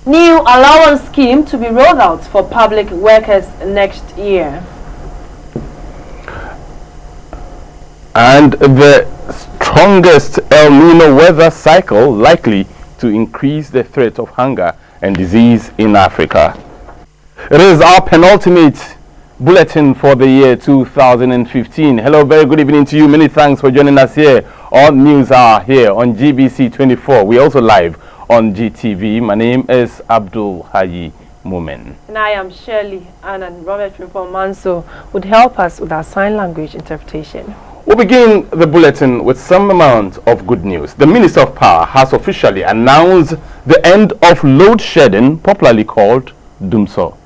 New allowance scheme to be rolled out for public workers next year. And the strongest El Nino weather cycle likely to increase the threat of hunger and disease in Africa. It is our penultimate bulletin for the year 2015. Hello, very good evening to you. Many thanks for joining us here on News Hour here on GBC 24. We're also live on GTV. My name is Abdul Haji Mumen. And I am Shirley Annan. Robert Manso would help us with our sign language interpretation. We'll begin the bulletin with some amount of good news. The Minister of Power has officially announced the end of load shedding, popularly called Dumso.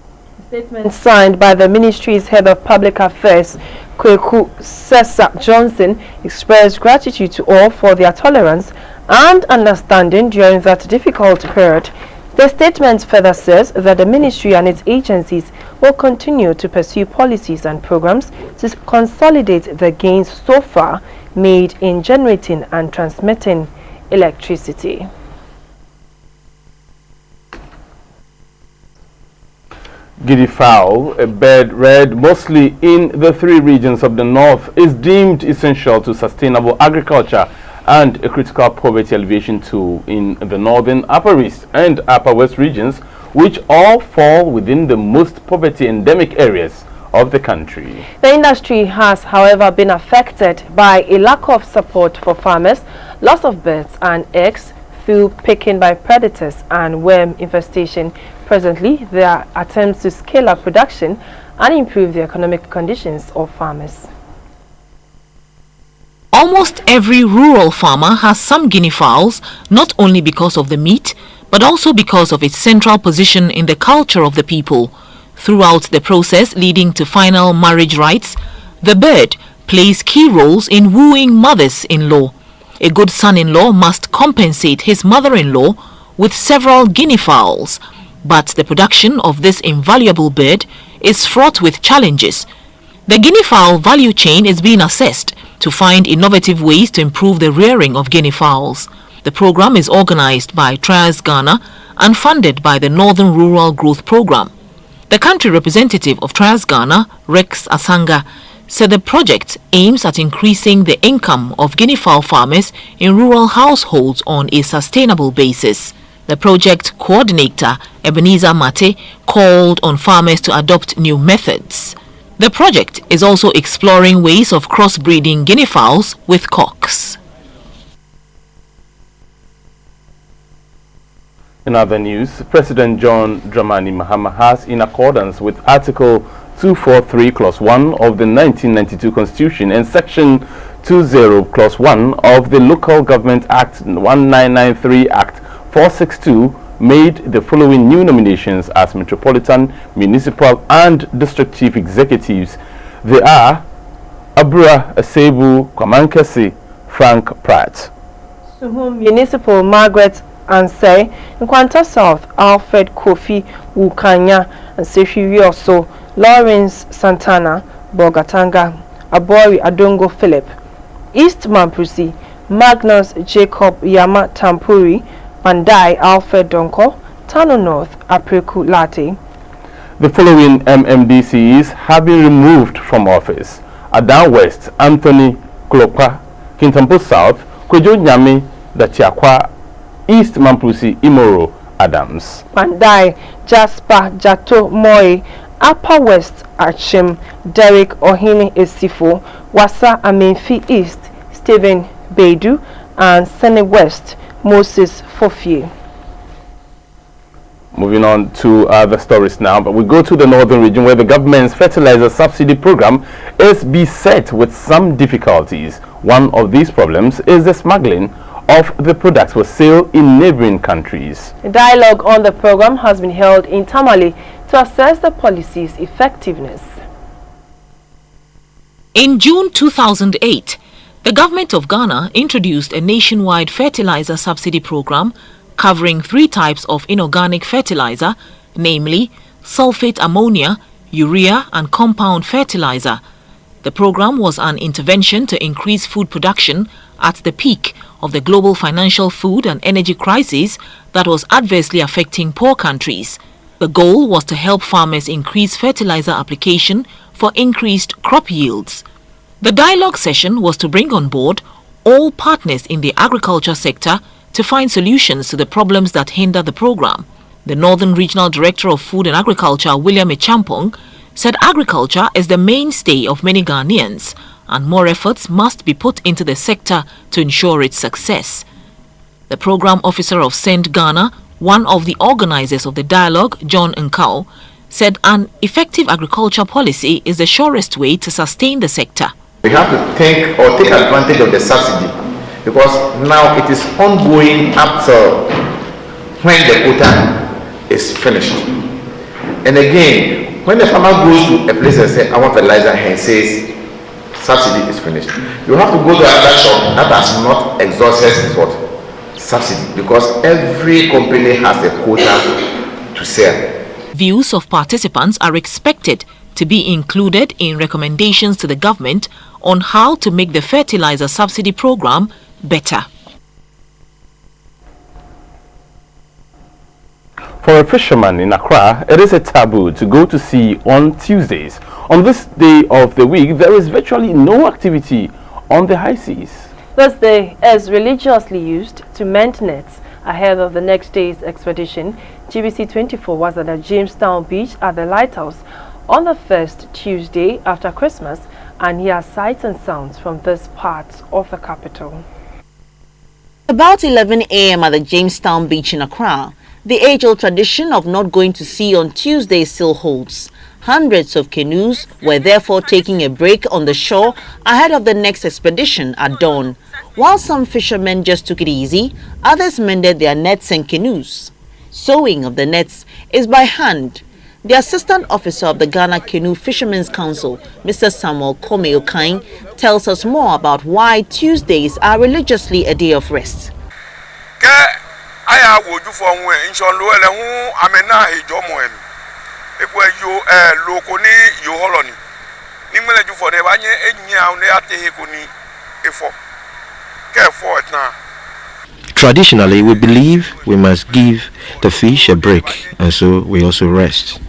Statement signed by the ministry's head of public affairs, Kweku Sessa Johnson, expressed gratitude to all for their tolerance and understanding during that difficult period. The statement further says that the ministry and its agencies will continue to pursue policies and programs to consolidate the gains so far made in generating and transmitting electricity. Guinea fowl, a bird reared mostly in the three regions of the north, is deemed essential to sustainable agriculture and a critical poverty alleviation tool in the northern, upper east and upper west regions, which all fall within the most poverty endemic areas of the country. The industry has, however, been affected by a lack of support for farmers, loss of birds and eggs through picking by predators and worm infestation. Presently, there are attempts to scale up production and improve the economic conditions of farmers. Almost every rural farmer has some guinea fowls, not only because of the meat, but also because of its central position in the culture of the people. Throughout the process leading to final marriage rites, the bird plays key roles in wooing mothers-in-law. A good son-in-law must compensate his mother-in-law with several guinea fowls. But the production of this invaluable bird is fraught with challenges. The guinea fowl value chain is being assessed to find innovative ways to improve the rearing of guinea fowls. The program is organized by Trias Ghana and funded by the Northern Rural Growth Program. The country representative of Trias Ghana, Rex Asanga, said the project aims at increasing the income of guinea fowl farmers in rural households on a sustainable basis. The project coordinator, Ebenezer Mate, called on farmers to adopt new methods. The project is also exploring ways of crossbreeding guinea fowls with cocks. In other news, President John Dramani Mahama has, in accordance with Article 243, Clause 1 of the 1992 Constitution and Section 20, Clause 1 of the Local Government Act 1993 Act 462, made the following new nominations as Metropolitan, Municipal and District Chief Executives. They are Abura Asebu Kwamankesi, Frank Pratt. Suhum Municipal, Margaret Ansay, Nkwanta South, Alfred Kofi Wukanya, and Sefi Wioso, Lawrence Santana, Bogatanga, Abori Adongo Philip. East Mamprusi, Magnus Jacob Yama Tampuri, Mandai Alfred Donko, Tano North Apreku Late. The following MMDCs have been removed from office: Adan West, Anthony Klokwa; Kintampo South, Kwejo Nyame Dachiakwa; East Mamprusi, Imoro Adams. Mandai Jasper Jato Moi, Upper West Achim Derek Ohini Esifo, Wasa Amenfi East Stephen Bedu, and Sene West Moses Fofie. Moving on to other stories now, but we go to the northern region where the government's fertilizer subsidy program is beset with some difficulties. One of these problems is the smuggling of the products for sale in neighboring countries. A dialogue on the program has been held in Tamale to assess the policy's effectiveness. In June 2008, the government of Ghana introduced a nationwide fertilizer subsidy program covering 3 types of inorganic fertilizer, namely sulfate ammonia, urea and compound fertilizer. The program was an intervention to increase food production at the peak of the global financial food and energy crisis that was adversely affecting poor countries. The goal was to help farmers increase fertilizer application for increased crop yields. The dialogue session was to bring on board all partners in the agriculture sector to find solutions to the problems that hinder the program. The Northern Regional Director of Food and Agriculture, William Echampong, said agriculture is the mainstay of many Ghanaians and more efforts must be put into the sector to ensure its success. The program officer of Send Ghana, one of the organizers of the dialogue, John Nkau, said an effective agriculture policy is the surest way to sustain the sector. We have to take advantage of the subsidy because now it is ongoing up till when the quota is finished. And again, when the farmer goes to a place and says, I want fertilizer, and says, subsidy is finished, you have to go to another shop that has not exhausted his what? Subsidy, because every company has a quota to sell. Views of participants are expected to be included in recommendations to the government on how to make the fertilizer subsidy program better. For a fisherman in Accra, it is a taboo to go to sea on Tuesdays. On this day of the week, there is virtually no activity on the high seas. This day is religiously used to mend nets ahead of the next day's expedition. GBC 24 was at the Jamestown Beach at the Lighthouse on the first Tuesday after Christmas, and he has sights and sounds from this part of the capital. About 11 a.m. at the Jamestown Beach in Accra, the age-old tradition of not going to sea on Tuesday still holds. Hundreds of canoes were therefore taking a break on the shore ahead of the next expedition at dawn. While some fishermen just took it easy, others mended their nets and canoes. Sewing of the nets is by hand. The assistant officer of the Ghana Canoe Fishermen's Council, Mr. Samuel Kome Okain, tells us more about why Tuesdays are religiously a day of rest. Traditionally, we believe we must give the fish a break, and so we also rest.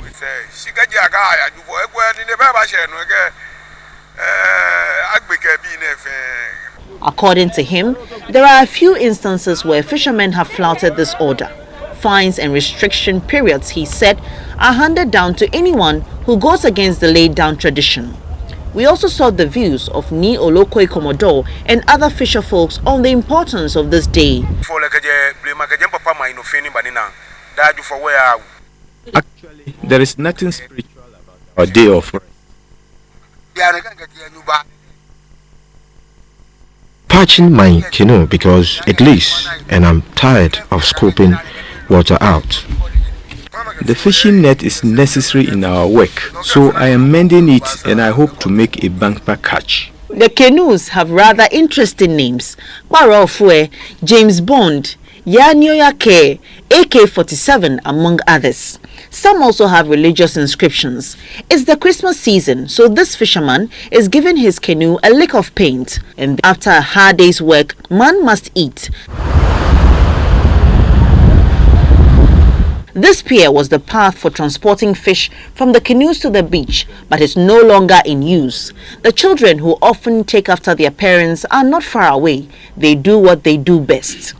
According to him, there are a few instances where fishermen have flouted this order. Fines and restriction periods, he said, are handed down to anyone who goes against the laid-down tradition. We also saw the views of Ni Olokoi Commodore and other fisher folks on the importance of this day. Actually, there is nothing spiritual about our day of rest. Patching my canoe because it leaks and I'm tired of scoping water out. The fishing net is necessary in our work, so I am mending it and I hope to make a bumper catch. The canoes have rather interesting names: Barofwe, James Bond, Yanyoyake, AK-47, among others. Some also have religious inscriptions. It's the Christmas season, so this fisherman is giving his canoe a lick of paint, and after a hard day's work, man must eat. This pier was the path for transporting fish from the canoes to the beach, but is no longer in use. The children, who often take after their parents, are not far away. They do what they do best.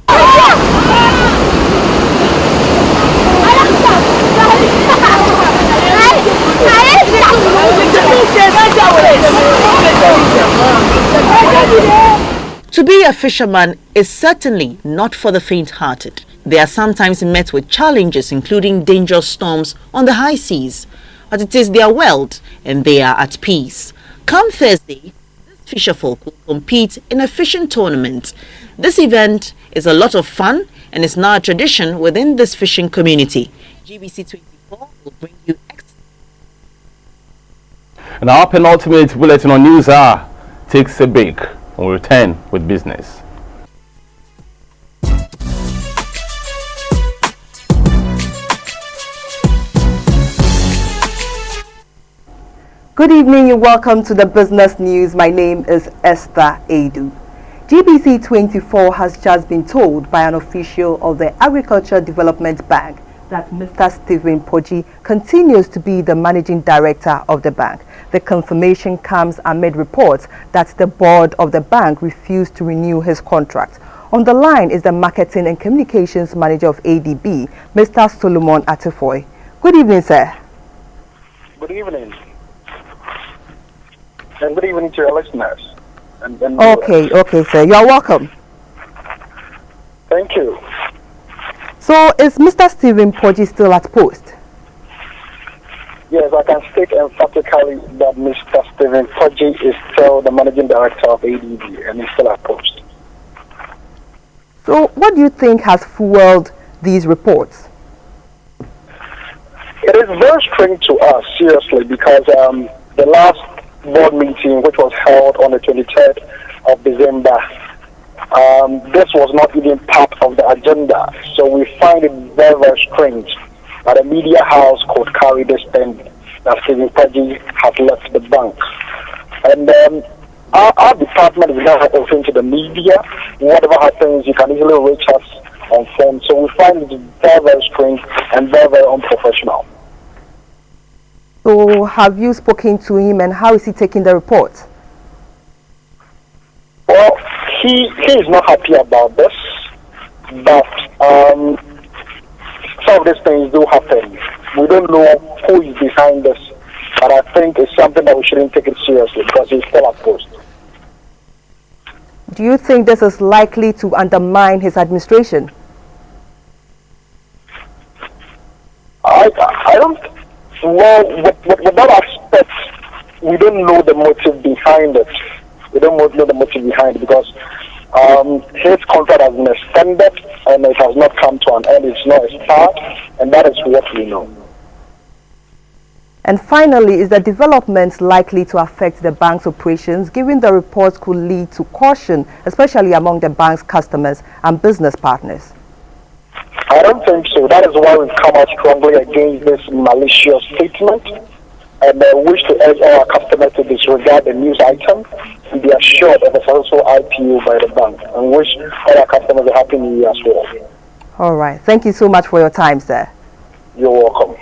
To be a fisherman is certainly not for the faint-hearted. They are sometimes met with challenges, including dangerous storms on the high seas. But it is their world and they are at peace. Come Thursday, these fisherfolk will compete in a fishing tournament. This event is a lot of fun and is now a tradition within this fishing community. GBC 24 will bring you And our penultimate bulletin on news hour takes a break and we'll return with business. Good evening and welcome to the business news. My name is Esther Edu. GBC 24 has just been told by an official of the Agriculture Development Bank that Mr. Stephen Poggi continues to be the managing director of the bank. The confirmation comes amid reports that the board of the bank refused to renew his contract. On the line is the Marketing and Communications Manager of ADB, Mr. Solomon Atifoy. Good evening, sir. Good evening. And good evening to your listeners. Okay, sir. You are welcome. Thank you. So, is Mr. Stephen Poggi still at post? Yes, I can state emphatically that Mr. Stephen Poggi is still the managing director of ADB and is still at post. So, what do you think has fueled these reports? It is very strange to us, seriously, because the last board meeting, which was held on the 23rd of December, this was not even part of the agenda. So we find it very, very strange that a media house could carry this thing that Stephen Poggi has left the bank. And our department is now open to the media. Whatever happens, you can easily reach us on phone. So we find it very, very strange and very, very unprofessional. So have you spoken to him and how is he taking the report? Well, he is not happy about this, but some of these things do happen. We don't know who is behind this, but I think it's something that we shouldn't take it seriously because he's still at post. Do you think this is likely to undermine his administration? I don't. Well, with that aspect, we don't know the motive behind it. We don't know the motive behind it because his contract has been extended and it has not come to an end. It's not expired, and that is what we know. And finally, is the development likely to affect the bank's operations, given the reports could lead to caution, especially among the bank's customers and business partners? I don't think so. That is why we've come out strongly against this malicious statement and wish to urge all our customers to disregard the news item and be assured of a successful IPO by the bank, and wish all our customers a happy new year as well. All right. Thank you so much for your time, sir. You're welcome.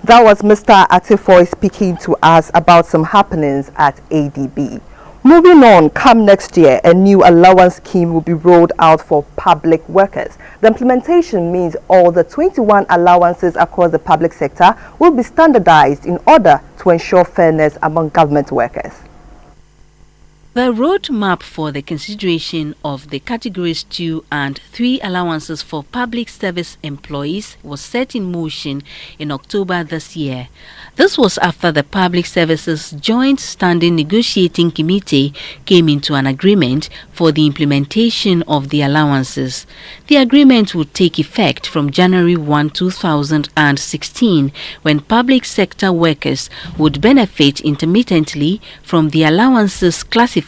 That was Mr. Atifoy speaking to us about some happenings at ADB. Moving on, come next year, a new allowance scheme will be rolled out for public workers. The implementation means all the 21 allowances across the public sector will be standardized in order to ensure fairness among government workers. The roadmap for the consideration of the Categories 2 and 3 allowances for public service employees was set in motion in October this year. This was after the Public Services Joint Standing Negotiating Committee came into an agreement for the implementation of the allowances. The agreement would take effect from January 1, 2016, when public sector workers would benefit intermittently from the allowances classified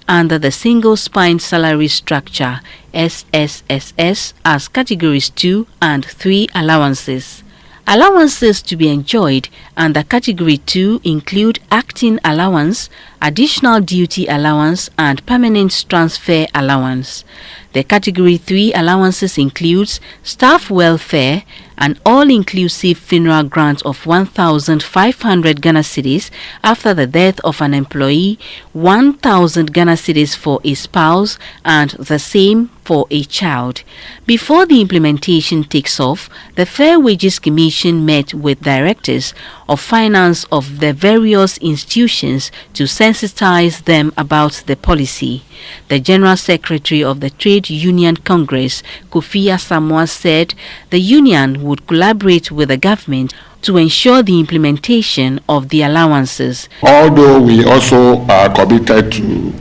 under the Single Spine Salary Structure (SSSS) as Categories 2 and 3 allowances. Allowances to be enjoyed under Category 2 include acting allowance, additional duty allowance and permanent transfer allowance. The Category 3 allowances includes staff welfare, an all-inclusive funeral grant of 1,500 Ghana cedis after the death of an employee, 1,000 Ghana cedis for a spouse, and the same for a child. Before the implementation takes off, the Fair Wages Commission met with directors of finance of the various institutions to sensitize them about the policy. The General Secretary of the Trade Union Congress, Kofi Asamoah, said the union would collaborate with the government to ensure the implementation of the allowances. Although we also are committed to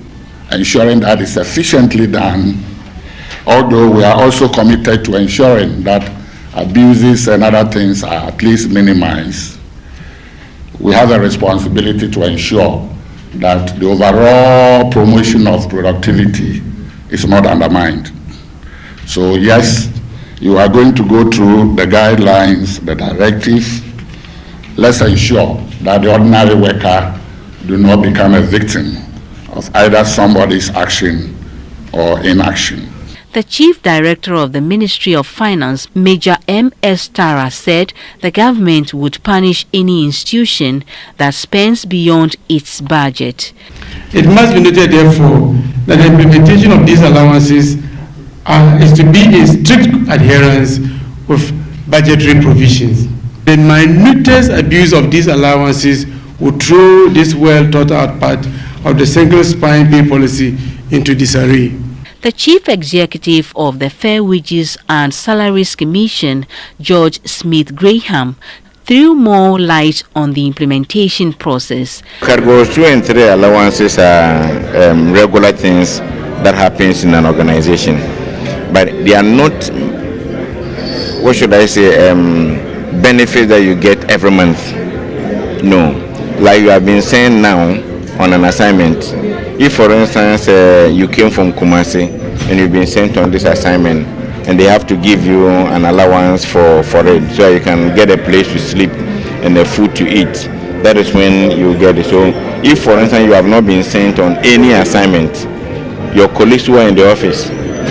ensuring that it's efficiently done, although we are also committed to ensuring that abuses and other things are at least minimized, we have a responsibility to ensure that the overall promotion of productivity is not undermined. So yes, you are going to go through the guidelines, the directives. Let's ensure that the ordinary worker do not become a victim of either somebody's action or inaction. The Chief Director of the Ministry of Finance, Major M.S. Tara, said the government would punish any institution that spends beyond its budget. It must be noted, therefore, that the implementation of these allowances is to be in strict adherence with budgetary provisions. The minutest abuse of these allowances would throw this well thought out part of the single spine pay policy into disarray. The Chief Executive of the Fair Wages and Salaries Commission, George Smith Graham, threw more light on the implementation process. Cargos 2 and 3 allowances are regular things that happens in an organization, but they are not, what should I say, benefits that you get every month. No, like you have been saying now on an assignment. If, for instance, you came from Kumasi and you've been sent on this assignment, and they have to give you an allowance for it, so you can get a place to sleep and the food to eat, that is when you get it. So if, for instance, you have not been sent on any assignment, your colleagues who are in the office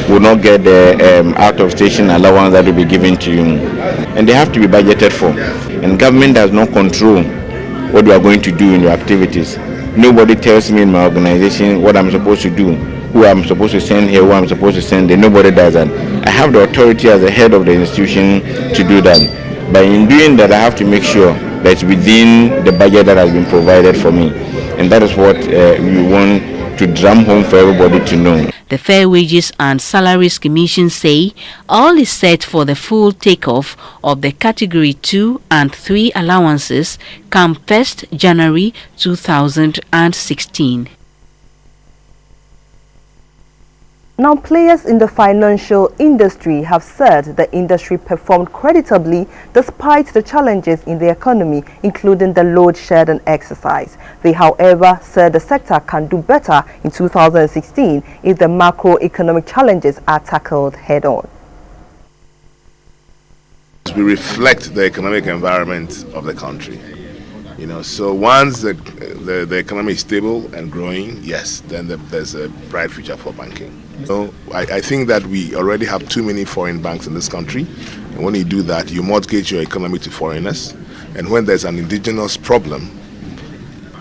will not get the out-of-station allowance that will be given to you, and they have to be budgeted for. And government does not control what you are going to do in your activities. Nobody tells me in my organization what I'm supposed to do, who I'm supposed to send here, who I'm supposed to send there. Nobody does that. I have the authority as the head of the institution to do that. But in doing that, I have to make sure that it's within the budget that has been provided for me. And that is what we want to drum home for everybody to know. The Fair Wages and Salaries Commission say all is set for the full takeoff of the Category 2 and 3 allowances come 1st January 2016. Now, players in the financial industry have said the industry performed creditably despite the challenges in the economy, including the load shedding exercise. They, however, said the sector can do better in 2016 if the macroeconomic challenges are tackled head-on. We reflect the economic environment of the country. You know, so once the economy is stable and growing, yes, then there's a bright future for banking. So I think that we already have too many foreign banks in this country, and when you do that, you mortgage your economy to foreigners. And when there's an indigenous problem,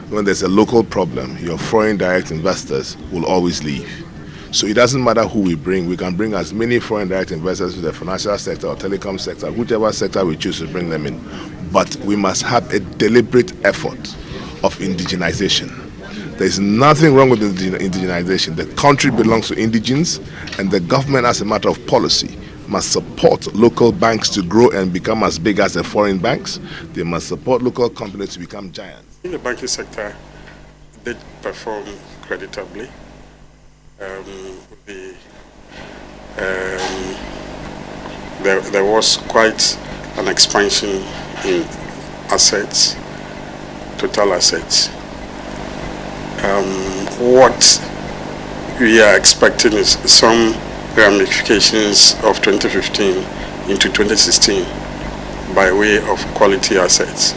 when there's a local problem, your foreign direct investors will always leave. So it doesn't matter who we can bring as many foreign direct investors to the financial sector or telecom sector, whichever sector we choose to bring them in. But we must have a deliberate effort of indigenization. There's nothing wrong with indigenization. The country belongs to indigents, and the government, as a matter of policy, must support local banks to grow and become as big as the foreign banks. They must support local companies to become giants. In the banking sector, they perform creditably. There was quite an expansion in assets, total assets. What we are expecting is some ramifications of 2015 into 2016 by way of quality assets,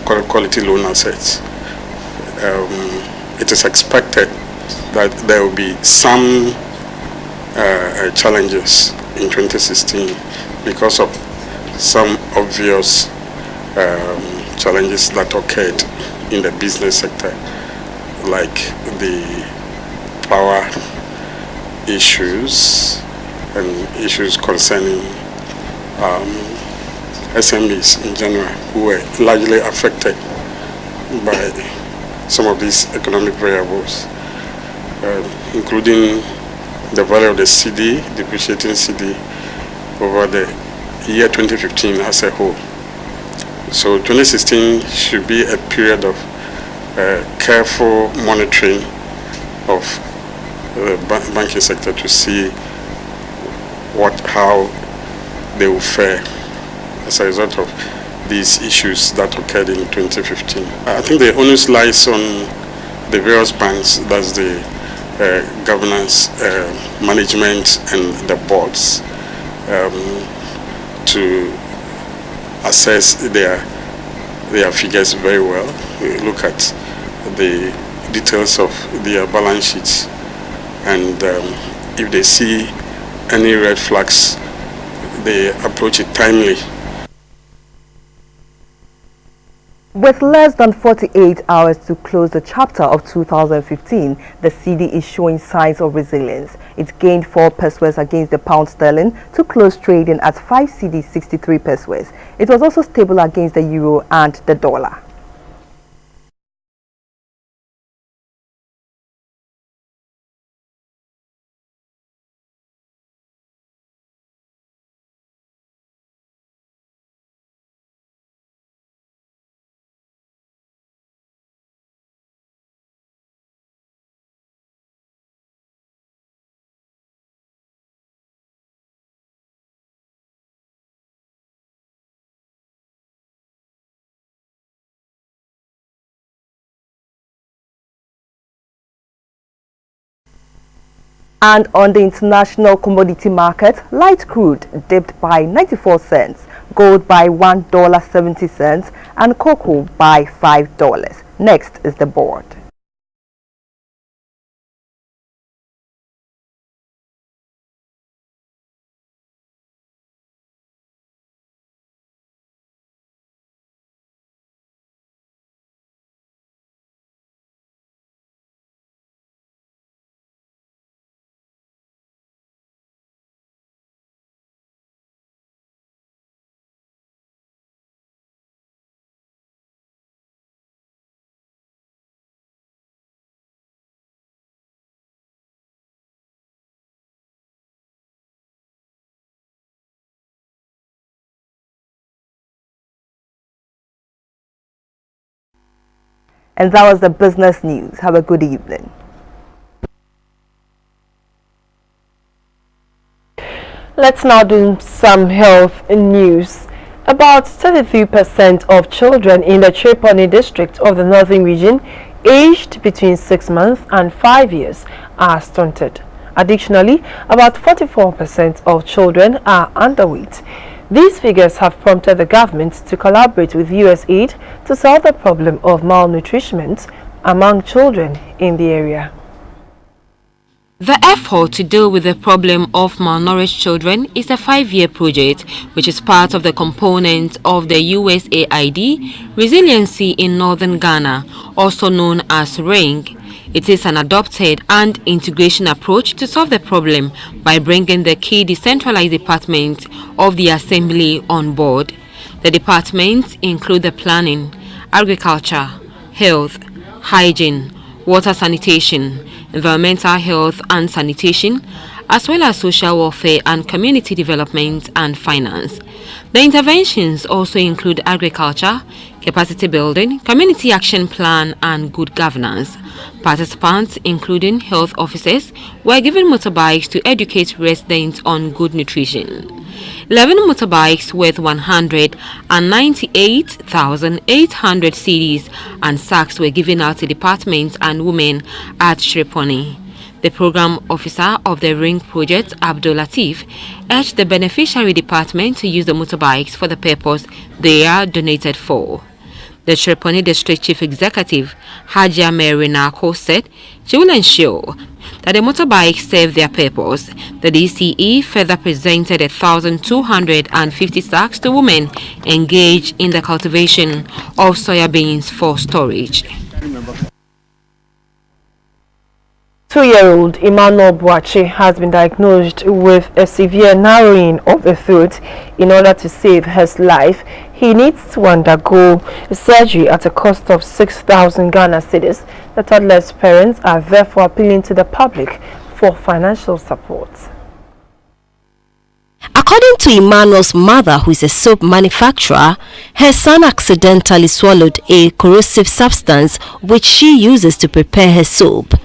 quality loan assets. It is expected that there will be some challenges in 2016 because of some obvious challenges that occurred in the business sector, like the power issues and issues concerning SMEs in general, who were largely affected by some of these economic variables, including the value of the CD, depreciating CD, over the year 2015 as a whole. So 2016 should be a period of careful monitoring of the banking sector to see how they will fare as a result of these issues that occurred in 2015. I think the onus lies on the various banks, that's the governance, management, and the boards, to assess their figures very well. We look at the details of their balance sheets and if they see any red flags, they approach it timely. With less than 48 hours to close the chapter of 2015, the cedi is showing signs of resilience. It gained 4 pesos against the pound sterling to close trading at 5 cedi 63 pesos. It was also stable against the euro and the dollar. And on the international commodity market, light crude dipped by 94 cents, gold by $1.70 and cocoa by $5. Next is the board. And that was the business news. Have a good evening. Let's now do some health news. About 33% of children in the Tripoli district of the Northern Region aged between 6 months and 5 years are stunted. Additionally, about 44% of children are underweight. These figures have prompted the government to collaborate with US aid to solve the problem of malnutrition among children in the area. The effort to deal with the problem of malnourished children is a 5-year project which is part of the component of the USAID Resiliency in Northern Ghana, also known as RING. It is an adopted and integration approach to solve the problem by bringing the key decentralized departments of the assembly on board. The departments include the planning, agriculture, health, hygiene, water sanitation, environmental health and sanitation, as well as social welfare and community development and finance. The interventions also include agriculture, capacity building, community action plan and good governance. Participants, including health officers, were given motorbikes to educate residents on good nutrition. 11 motorbikes worth 198,800 cedis and sacks were given out to departments and women at Shreponi. The program officer of the Ring project, Abdul Latif, urged the beneficiary department to use the motorbikes for the purpose they are donated for. The Shreponi District Chief Executive, Hajia Mary Nako, said she will ensure that the motorbikes serve their purpose. The DCE further presented 1,250 sacks to women engaged in the cultivation of soya beans for storage. 2-year-old Emmanuel Boache has been diagnosed with a severe narrowing of the throat. In order to save his life, he needs to undergo surgery at a cost of 6,000 Ghana cedis. The toddler's parents are therefore appealing to the public for financial support. According to Emmanuel's mother, who is a soap manufacturer, her son accidentally swallowed a corrosive substance which she uses to prepare her soap.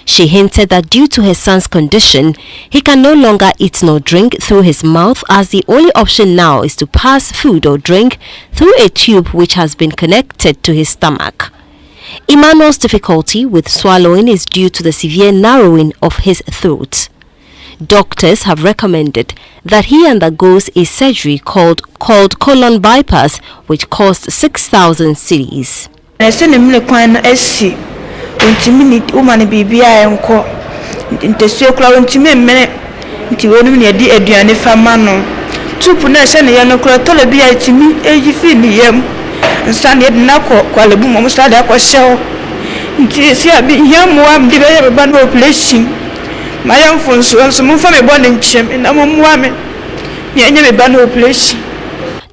She hinted that due to her son's condition, he can no longer eat nor drink through his mouth, as the only option now is to pass food or drink through a tube which has been connected to his stomach. Emmanuel's difficulty with swallowing is due to the severe narrowing of his throat. Doctors have recommended that he undergoes a surgery called colon bypass, which costs 6,000 cedis. Ntesio kura ntime mmene nti wonu ne di aduane fama no tupu na hye ne ye no kura tole bia itimi eji fi ni yam nsa ne na kwalebu mo sta da kwa hyew nti si abi yamu am di be ba no population mayam fonso so mo fa me bone nchem na mo muwa me nye me ba no population.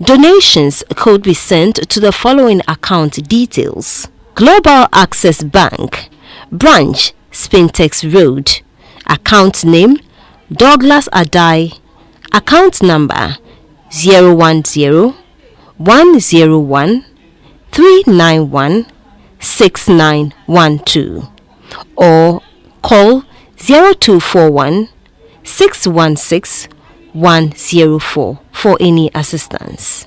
Donations could be sent to the following account details: Global Access Bank, Branch, Spintex Road, account name Douglas Adai, account number 010 101 391 6912, or call 0241 616 104 for any assistance.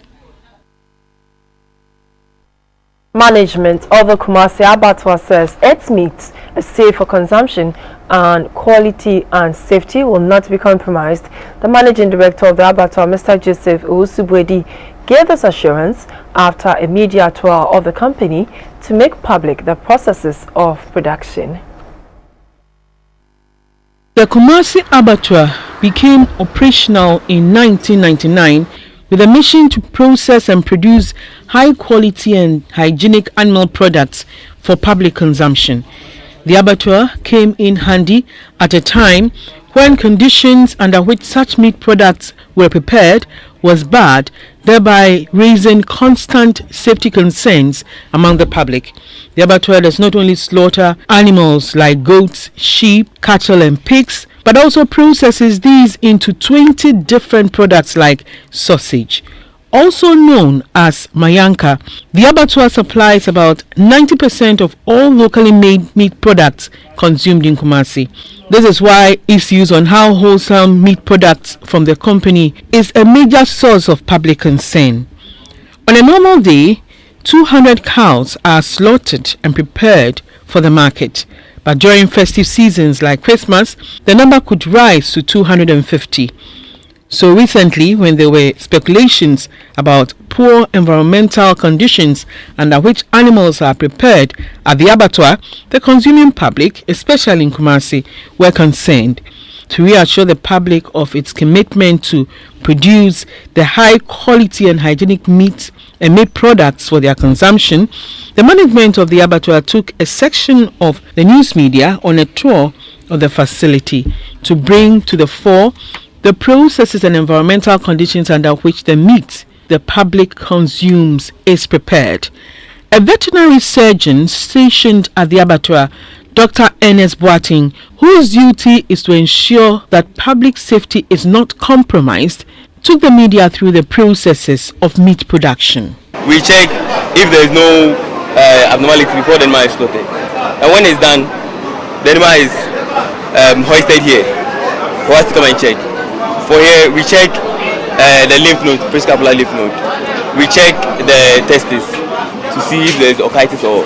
Management of the Kumasi Abattoir says its meat is safe for consumption and quality and safety will not be compromised. The managing director of the abattoir, Mr. Joseph Usubwedi, gave this assurance after a media tour of the company to make public the processes of production. The Kumasi Abattoir became operational in 1999 with a mission to process and produce high-quality and hygienic animal products for public consumption. The abattoir came in handy at a time when conditions under which such meat products were prepared was bad, thereby raising constant safety concerns among the public. The abattoir does not only slaughter animals like goats, sheep, cattle and pigs, but also processes these into 20 different products like sausage. Also known as Mayanka, the abattoir supplies about 90% of all locally made meat products consumed in Kumasi. This is why issues on how wholesome meat products from the company is a major source of public concern. On a normal day, 200 cows are slaughtered and prepared for the market. But during festive seasons like Christmas, the number could rise to 250. So recently, when there were speculations about poor environmental conditions under which animals are prepared at the abattoir, the consuming public, especially in Kumasi, were concerned. To reassure the public of its commitment to produce the high quality and hygienic meat and meat products for their consumption, the management of the abattoir took a section of the news media on a tour of the facility to bring to the fore the processes and environmental conditions under which the meat the public consumes is prepared. A veterinary surgeon stationed at the abattoir, Dr. Ernest Boating, whose duty is to ensure that public safety is not compromised, took the media through the processes of meat production. We check if there is no abnormality before the animal is slaughtered. And when it's done, the animal is hoisted here for us to come and check. For here, we check the lymph node, prescapular lymph node. We check the testes to see if there is otitis or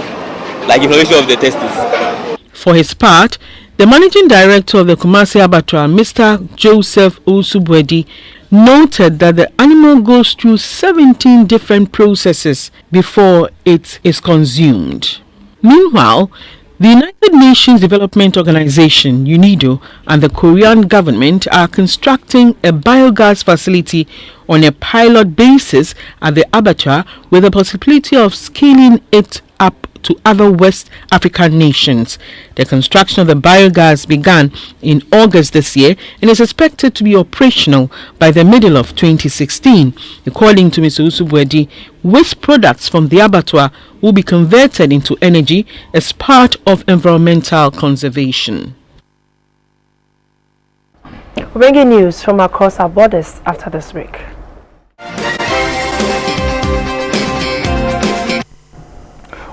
like inflammation of the testes. For his part, the managing director of the Kumasi Abattoir, Mr. Joseph Usubwedi, noted that the animal goes through 17 different processes before it is consumed. Meanwhile, the United Nations Development Organization, UNIDO, and the Korean government are constructing a biogas facility on a pilot basis at the abattoir with the possibility of scaling it up to other West African nations. The construction of the biogas began in August this year and is expected to be operational by the middle of 2016. According to Mr. Usubwedi, waste products from the abattoir will be converted into energy as part of environmental conservation. Bringing news from across our borders after this break.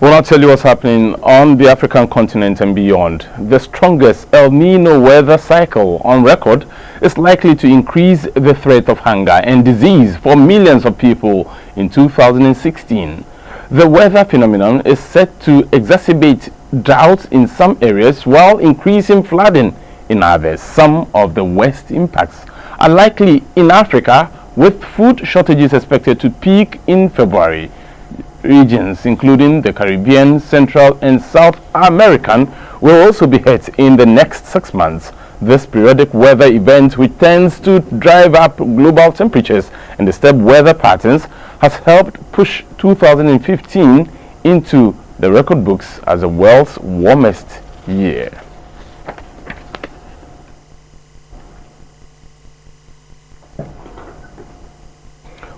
We'll now tell you what's happening on the African continent and beyond. The strongest El Nino weather cycle on record is likely to increase the threat of hunger and disease for millions of people in 2016. The weather phenomenon is set to exacerbate droughts in some areas while increasing flooding in others. Some of the worst impacts are likely in Africa, with food shortages expected to peak in February. Regions including the Caribbean, Central and South American will also be hit in the next 6 months. This periodic weather event, which tends to drive up global temperatures and disturb weather patterns, has helped push 2015 into the record books as the world's warmest year.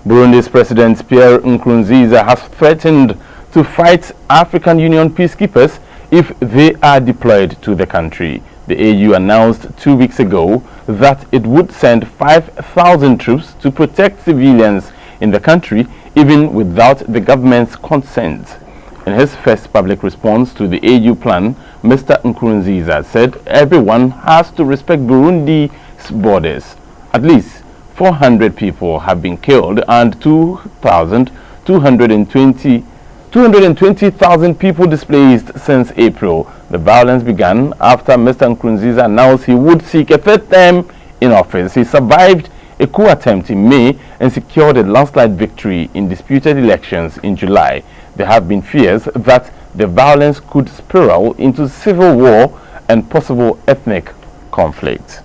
Burundi's President Pierre Nkurunziza has threatened to fight African Union peacekeepers if they are deployed to the country. The AU announced 2 weeks ago that it would send 5,000 troops to protect civilians in the country even without the government's consent. In his first public response to the AU plan, Mr. Nkurunziza said everyone has to respect Burundi's borders. At least 400 people have been killed and 220,000 people displaced since April. The violence began after Mr. Nkurunziza announced he would seek a third term in office. He survived a coup attempt in May and secured a landslide victory in disputed elections in July. There have been fears that the violence could spiral into civil war and possible ethnic conflict.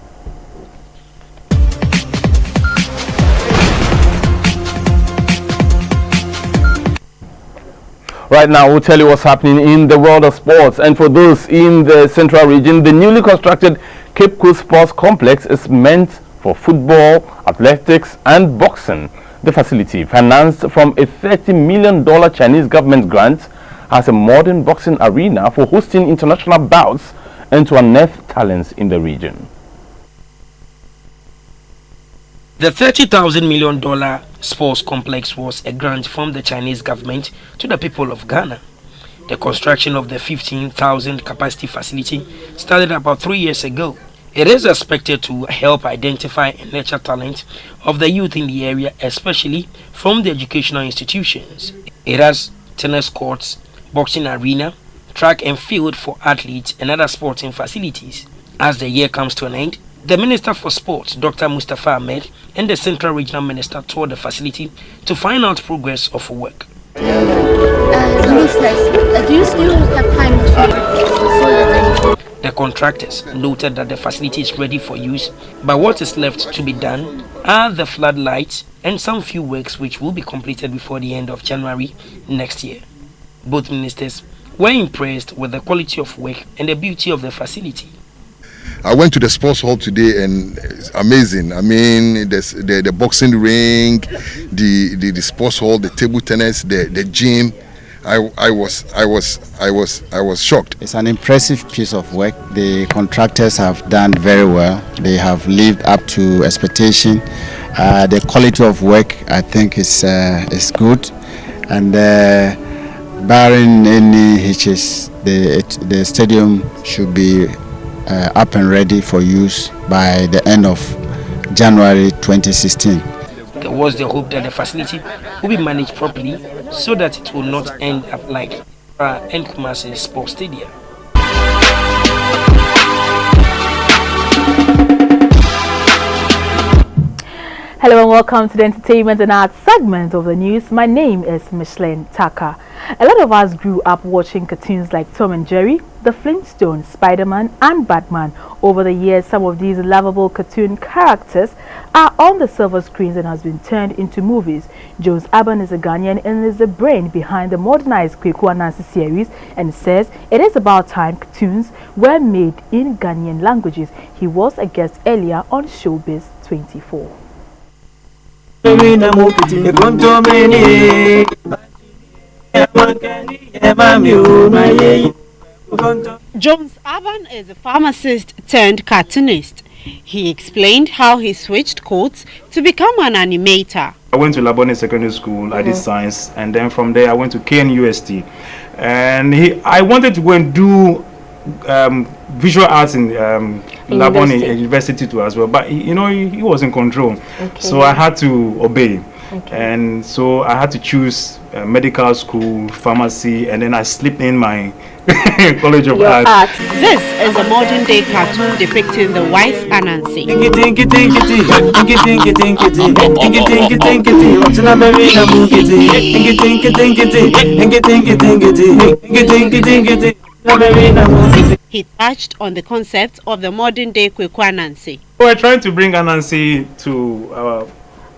Right now, we'll tell you what's happening in the world of sports. And for those in the central region, the newly constructed Cape Coast Sports Complex is meant for football, athletics, and boxing. The facility, financed from a $30 million Chinese government grant, has a modern boxing arena for hosting international bouts and to unearth talents in the region. The $30 million sports complex was a grant from the Chinese government to the people of Ghana. The construction of the 15,000 capacity facility started about 3 years ago. It is expected to help identify and nurture talent of the youth in the area, especially from the educational institutions. It has tennis courts, boxing arena, track and field for athletes and other sporting facilities. As the year comes to an end, the Minister for Sports, Dr. Mustafa Ahmed, and the Central Regional Minister toured the facility to find out progress of work. Do you still have time to... The contractors noted that the facility is ready for use, but what is left to be done are the floodlights and some few works which will be completed before the end of January next year. Both ministers were impressed with the quality of work and the beauty of the facility. I went to the sports hall today and it's amazing. I mean, the boxing ring, the sports hall, the table tennis, the gym. I was shocked. It's an impressive piece of work. The contractors have done very well. They have lived up to expectation. The quality of work, I think, is good, and barring any hitches, the stadium should be up and ready for use by the end of January 2016. There was the hope that the facility will be managed properly so that it will not end up like Nkrumah's sports stadium. Hello and welcome to the entertainment and arts segment of the news. My name is Micheline Taka. A lot of us grew up watching cartoons like Tom and Jerry, The Flintstones, Spider-Man and Batman. Over the years, some of these lovable cartoon characters are on the silver screens and has been turned into movies. Jones Aban is a Ghanaian and is the brain behind the modernized Kweku Anansi series and says it is about time cartoons were made in Ghanaian languages. He was a guest earlier on Showbiz 24. Jones Aban is a pharmacist turned cartoonist. He explained how he switched codes to become an animator. I went to Labone Secondary School, I did science, and then from there I went to KNUST. And I wanted to go and do visual arts in Labone University too as well, but he was in control, so I had to obey. And so I had to choose medical school, pharmacy, and then I slipped in my College of Art. This is a modern day cartoon depicting the wise Anansi. He touched on the concept of the modern-day Kweku Anansi. We're trying to bring Anansi to our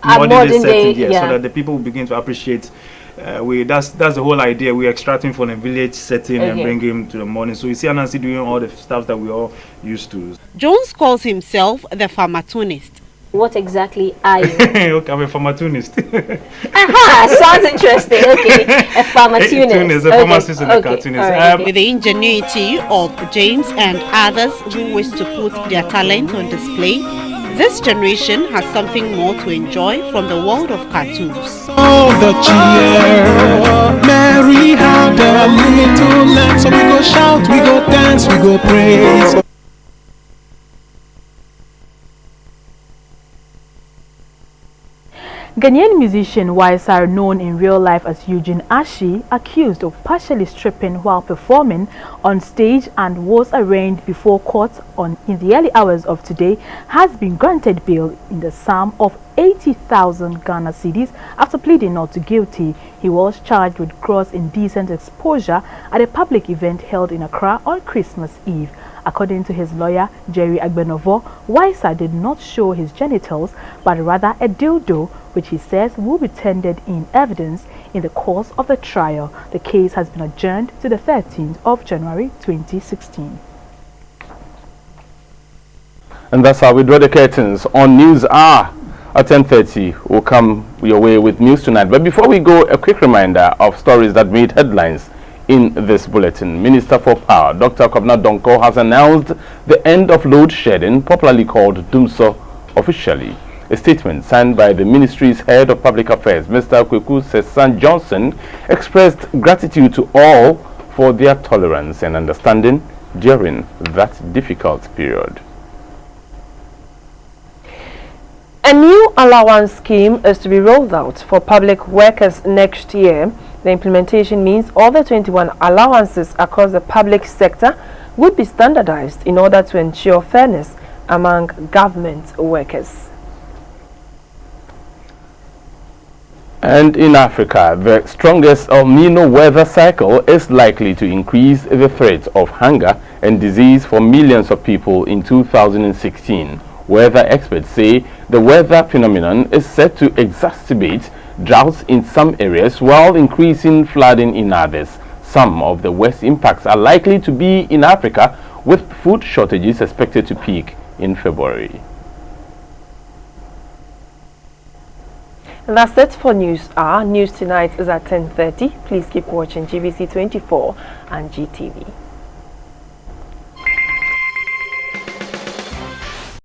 modern-day setting, so that the people will begin to appreciate. That's the whole idea. We're extracting from a village setting and bring him to the morning. So you see Anansi doing all the stuff that we all used to. Jones calls himself the pharmatonist. What exactly are you? Okay, I'm a pharmatonist. Aha, sounds interesting. Okay, a pharmatonist. A pharmacist and a cartoonist. Right. With the ingenuity of James and others who wish to put their talent on display, this generation has something more to enjoy from the world of cartoons. Oh, the cheer, Mary had a little lamb, so we go shout, we go dance, we go praise. Ghanaian musician YSR, known in real life as Eugene Ashi, accused of partially stripping while performing on stage and was arraigned before court in the early hours of today, has been granted bail in the sum of 80,000 Ghana cedis after pleading not guilty. He was charged with gross indecent exposure at a public event held in Accra on Christmas Eve. According to his lawyer, Jerry Agbenovo, YSR did not show his genitals, but rather a dildo, which he says will be tendered in evidence in the course of the trial. The case has been adjourned to the 13th of January 2016. And that's how we draw the curtains on News Hour at 10:30. We'll come your way with news tonight. But before we go, a quick reminder of stories that made headlines in this bulletin. Minister for Power, Dr. Kobna Donko, has announced the end of load shedding, popularly called Dumso, officially. A statement signed by the ministry's head of public affairs, Mr. Kweku Sesan Johnson, expressed gratitude to all for their tolerance and understanding during that difficult period. A new allowance scheme is to be rolled out for public workers next year. The implementation means all the 21 allowances across the public sector would be standardized in order to ensure fairness among government workers. And in Africa, the strongest El Nino weather cycle is likely to increase the threat of hunger and disease for millions of people in 2016. Weather experts say the weather phenomenon is set to exacerbate droughts in some areas while increasing flooding in others. Some of the worst impacts are likely to be in Africa, with food shortages expected to peak in February. And that's it for News Hour. News tonight is at 10:30. Please keep watching GBC 24 and GTV.